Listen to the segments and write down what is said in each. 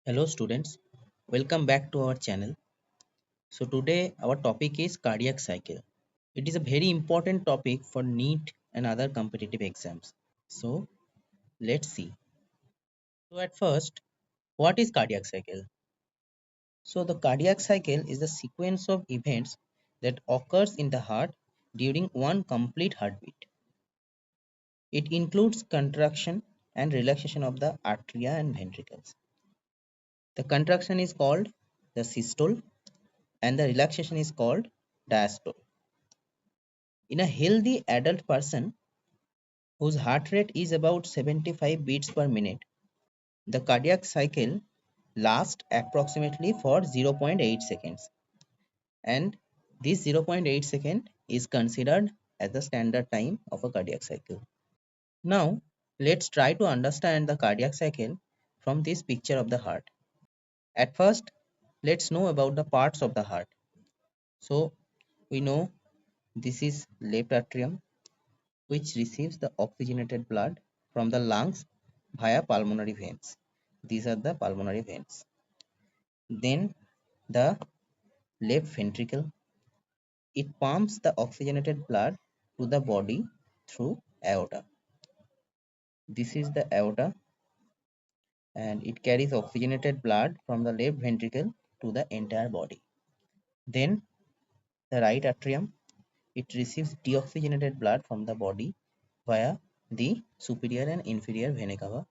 Hello students, welcome back to our channel. So today our topic is cardiac cycle. It is a very important topic for NEET and other competitive exams. So let's see. So at first, what is cardiac cycle? So the cardiac cycle is the sequence of events that occurs in the heart during one complete heartbeat. It includes contraction and relaxation of the atria and ventricles. The contraction is called the systole and the relaxation is called diastole. In a healthy adult person whose heart rate is about 75 beats per minute, the cardiac cycle lasts approximately for 0.8 seconds, and this 0.8 second is considered as the standard time of a cardiac cycle. Now, let's try to understand the cardiac cycle from this picture of the heart. At first, let's know about the parts of the heart. So, we know this is left atrium, which receives the oxygenated blood from the lungs via pulmonary veins. These are the pulmonary veins. Then the left ventricle, it pumps the oxygenated blood to the body through aorta. This is the aorta and it carries oxygenated blood from the left ventricle to the entire body. Then the right atrium, it receives deoxygenated blood from the body via the superior and inferior vena cava,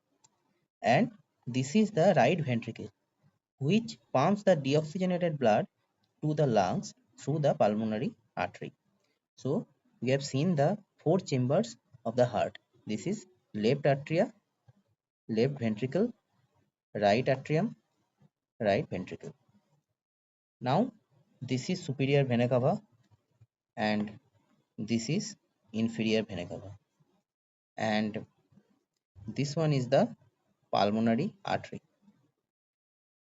and this is the right ventricle which pumps the deoxygenated blood to the lungs through the pulmonary artery. So we have seen the four chambers of the heart. This is left atria, left ventricle, right atrium, right ventricle. Now this is superior vena cava and this is inferior vena cava, and this one is the pulmonary artery.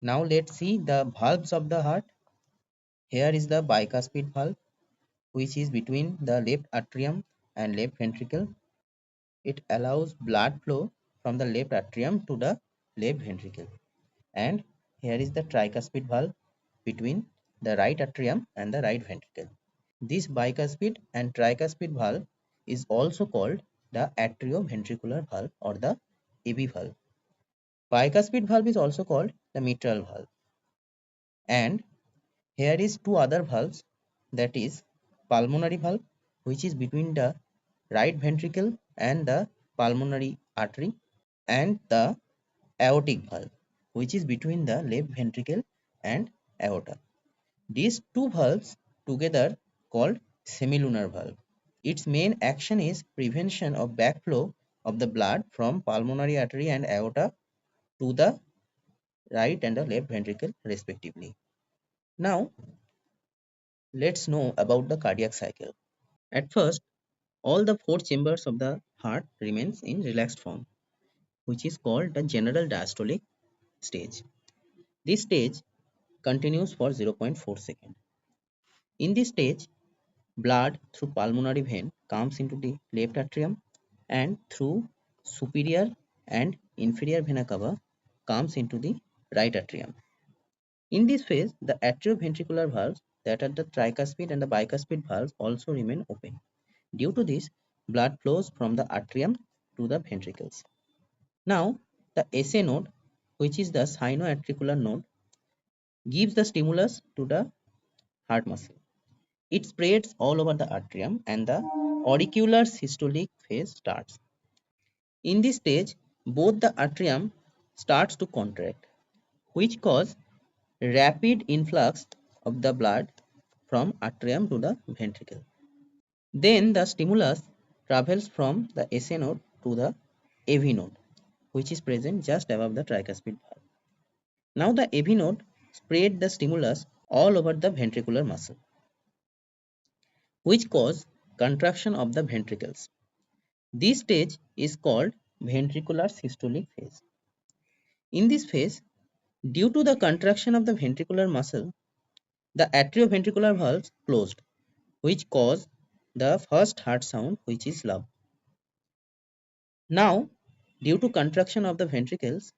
Now let's see the valves of the heart. Here is the bicuspid valve, which is between the left atrium and left ventricle. It allows blood flow from the left atrium to the left ventricle. And here is the tricuspid valve between the right atrium and the right ventricle. This bicuspid and tricuspid valve is also called the atrioventricular valve or the AV valve. Bicuspid valve is also called the mitral valve. And here is two other valves, that is pulmonary valve, which is between the right ventricle and the pulmonary artery, and the aortic valve, which is between the left ventricle and aorta. These two valves together called semilunar valve. Its main action is prevention of backflow of the blood from pulmonary artery and aorta to the right and the left ventricle respectively. Now let's know about the cardiac cycle. At first, all the four chambers of the heart remains in relaxed form, which is called the general diastolic stage. This stage continues for 0.4 seconds. In this stage, blood through pulmonary vein comes into the left atrium and through superior and inferior vena cava comes into the right atrium. In this phase, the atrioventricular valves, that are the tricuspid and the bicuspid valves, also remain open. Due to this, blood flows from the atrium to the ventricles. Now, the SA node, which is the sinoatricular node, gives the stimulus to the heart muscle. It spreads all over the atrium and the auricular systolic phase starts. In this stage, both the atrium starts to contract, which cause rapid influx of the blood from atrium to the ventricle. Then the stimulus travels from the SA node to the AV node, which is present just above the tricuspid valve. Now the AV node spread the stimulus all over the ventricular muscle, which cause contraction of the ventricles. This stage is called ventricular systolic phase. In this phase, due to the contraction of the ventricular muscle, the atrioventricular valves closed, which cause the first heart sound, which is love. Now, due to contraction of the ventricles,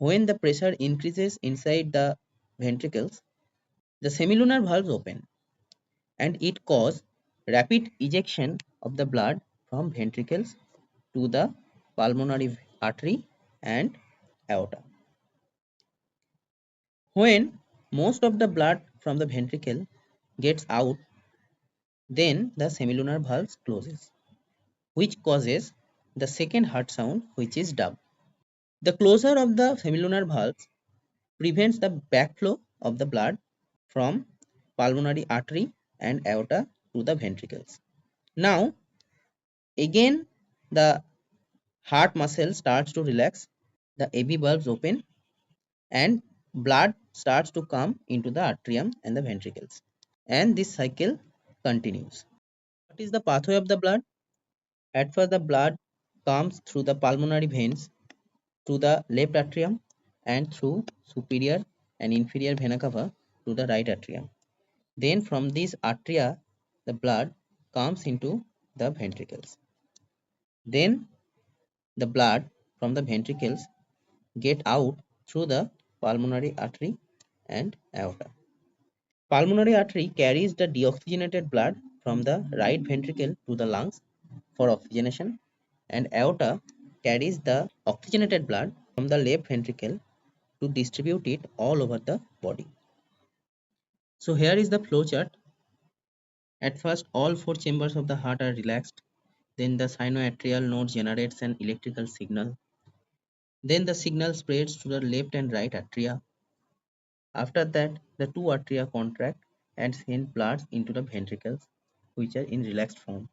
When the pressure increases inside the ventricles, the semilunar valves open and it causes rapid ejection of the blood from ventricles to the pulmonary artery and aorta. When most of the blood from the ventricle gets out, then the semilunar valves closes, which causes the second heart sound, which is dub. The closure of the semilunar valves prevents the backflow of the blood from pulmonary artery and aorta to the ventricles. Now, again, the heart muscle starts to relax, the AV valves open, and blood starts to come into the atrium and the ventricles. And this cycle continues. What is the pathway of the blood? At first, the blood comes through the pulmonary veins to the left atrium and through superior and inferior vena cava to the right atrium. Then from these atria, the blood comes into the ventricles. Then the blood from the ventricles get out through the pulmonary artery and aorta. Pulmonary artery carries the deoxygenated blood from the right ventricle to the lungs for oxygenation, and aorta carries the oxygenated blood from the left ventricle to distribute it all over the body. So here is the flow chart. At first, all four chambers of the heart are relaxed. Then the sinoatrial node generates an electrical signal. Then the signal spreads to the left and right atria. After that, the two atria contract and send blood into the ventricles, which are in relaxed form.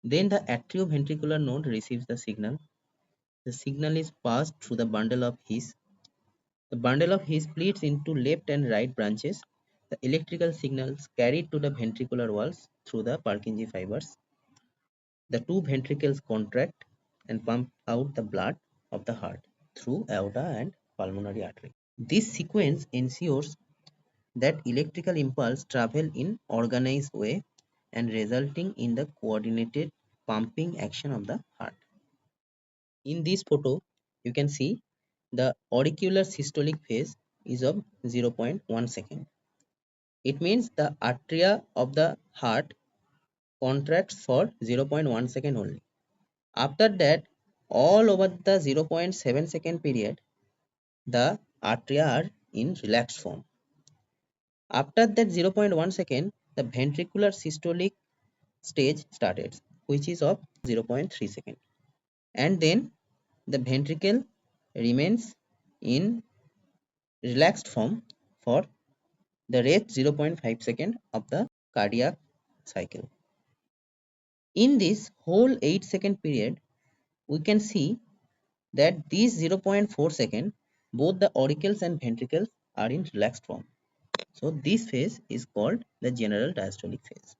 Then the atrioventricular node receives the signal. The signal is passed through the bundle of His. The bundle of His splits into left and right branches. The electrical signals carried to the ventricular walls through the Purkinje fibers. The two ventricles contract and pump out the blood of the heart through aorta and pulmonary artery. This sequence ensures that electrical impulse travel in organized way and resulting in the coordinated pumping action of the heart. In this photo, you can see the auricular systolic phase is of 0.1 second. It means the atria of the heart contracts for 0.1 second only. After that, all over the 0.7 second period, the atria are in relaxed form. After that 0.1 second, the ventricular systolic stage started, which is of 0.3 second. And then the ventricle remains in relaxed form for the rest 0.5 second of the cardiac cycle. In this whole 8-second period, we can see that these 0.4 second, both the auricles and ventricles are in relaxed form. So this phase is called the general diastolic phase.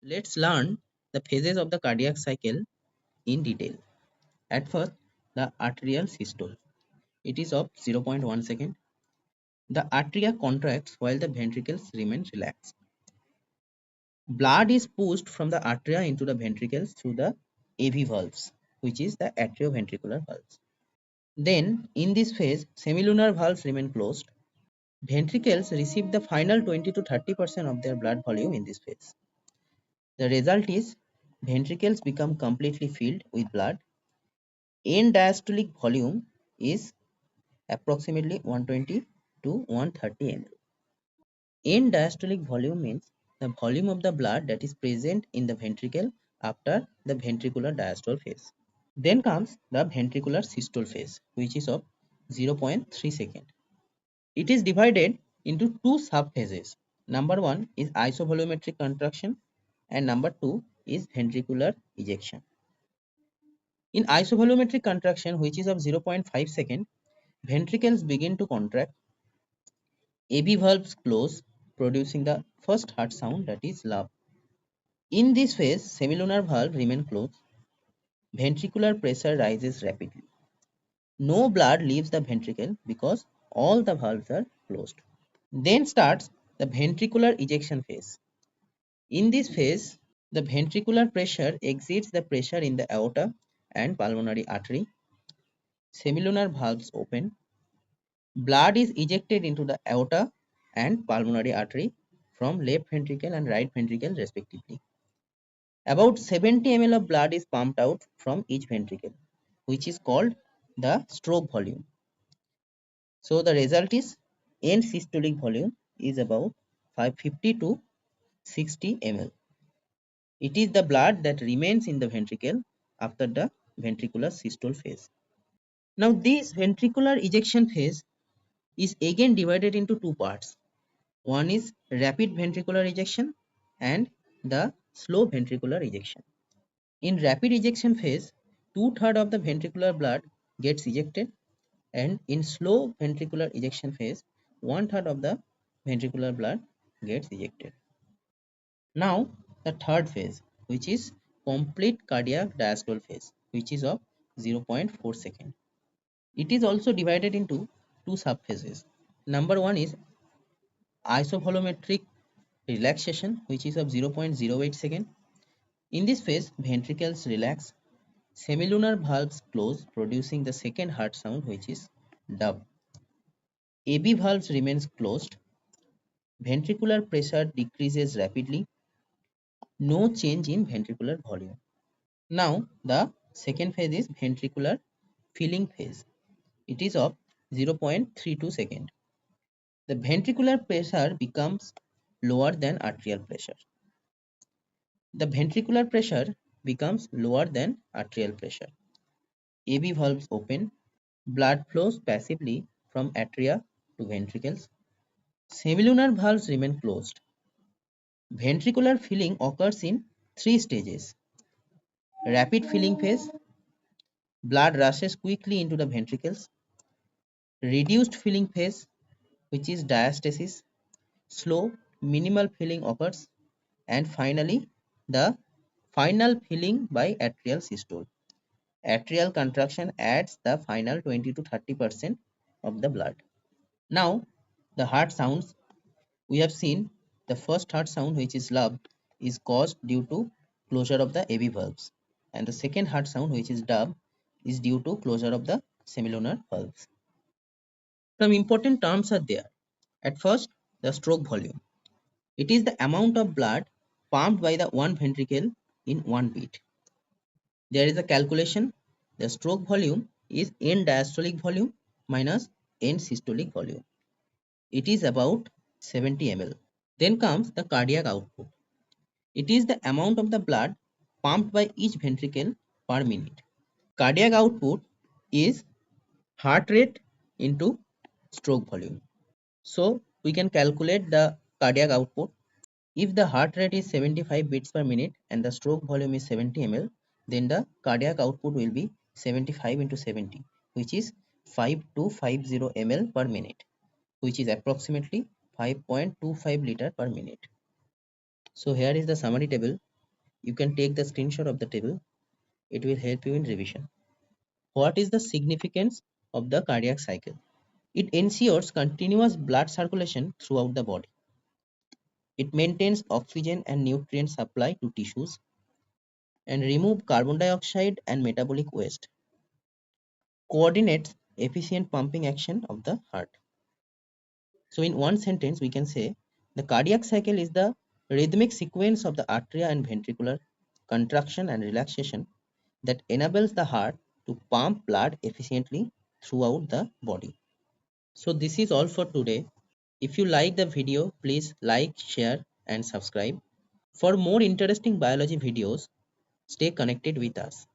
Let's learn the phases of the cardiac cycle in detail. At first, the arterial systole. It is of 0.1 second. The atria contracts while the ventricles remain relaxed. Blood is pushed from the atria into the ventricles through the AV valves, which is the atrioventricular valves. Then, in this phase, semilunar valves remain closed. Ventricles receive the final 20 to 30% of their blood volume in this phase. The result is ventricles become completely filled with blood. End diastolic volume is approximately 120 to 130 ml. End diastolic volume means the volume of the blood that is present in the ventricle after the ventricular diastole phase. Then comes the ventricular systole phase, which is of 0.3 second. It is divided into two subphases. Number one is isovolumetric contraction and number two is ventricular ejection. In isovolumetric contraction, which is of 0.5 second, ventricles begin to contract, AV valves close, producing the first heart sound, that is love. In this phase, semilunar valve remain closed, ventricular pressure rises rapidly. No blood leaves the ventricle because all the valves are closed. Then starts the ventricular ejection phase. In this phase, the ventricular pressure exceeds the pressure in the aorta and pulmonary artery. Semilunar valves open Blood is ejected into the aorta and pulmonary artery from left ventricle and right ventricle respectively. About 70 ml of blood is pumped out from each ventricle, which is called the stroke volume. So the result is end systolic volume is about 550 to 60 ml. It is the blood that remains in the ventricle after the ventricular systole phase. Now this ventricular ejection phase is again divided into two parts. One is rapid ventricular ejection and the slow ventricular ejection. In rapid ejection phase, two-thirds of the ventricular blood gets ejected, and in slow ventricular ejection phase, one-third of the ventricular blood gets ejected. Now the third phase, which is complete cardiac diastole phase, which is of 0.4 second. It is also divided into two subphases. Number one is isovolumetric relaxation, which is of 0.08 second. In this phase, ventricles relax, semilunar valves close, producing the second heart sound, which is dub. AB valves remains closed. Ventricular pressure decreases rapidly. No change in ventricular volume. Now, the second phase is ventricular filling phase. It is of 0.32 second. The ventricular pressure becomes lower than arterial pressure. The ventricular pressure becomes lower than arterial pressure. AB valves open. Blood flows passively from atria to ventricles. Semilunar valves remain closed. Ventricular filling occurs in three stages. Rapid filling phase, blood rushes quickly into the ventricles. Reduced filling phase, which is diastasis, slow, minimal filling occurs. And finally, the final filling by atrial systole. Atrial contraction adds the final 20 to 30% of the blood. Now, the heart sounds. We have seen the first heart sound, which is lub, is caused due to closure of the AV valves, and the second heart sound, which is dub, is due to closure of the semilunar valves. Some important terms are there. At first, the stroke volume. It is the amount of blood pumped by the one ventricle in one beat. There is a calculation. The stroke volume is end diastolic volume minus end systolic volume. It is about 70 ml. Then comes the cardiac output. It is the amount of the blood pumped by each ventricle per minute. Cardiac output is heart rate into stroke volume. So we can calculate the cardiac output. If the heart rate is 75 beats per minute and the stroke volume is 70 ml, then the cardiac output will be 75 into 70, which is 5250 ml per minute, which is approximately 5.25 liter per minute. So here is the summary table. You can take the screenshot of the table. It will help you in revision. What is the significance of the cardiac cycle? It ensures continuous blood circulation throughout the body. It maintains oxygen and nutrient supply to tissues and remove carbon dioxide and metabolic waste. Coordinates efficient pumping action of the heart. So in one sentence we can say the cardiac cycle is the rhythmic sequence of the atria and ventricular contraction and relaxation that enables the heart to pump blood efficiently throughout the body. So this is all for today. If you like the video, please like, share and subscribe. For more interesting biology videos, stay connected with us.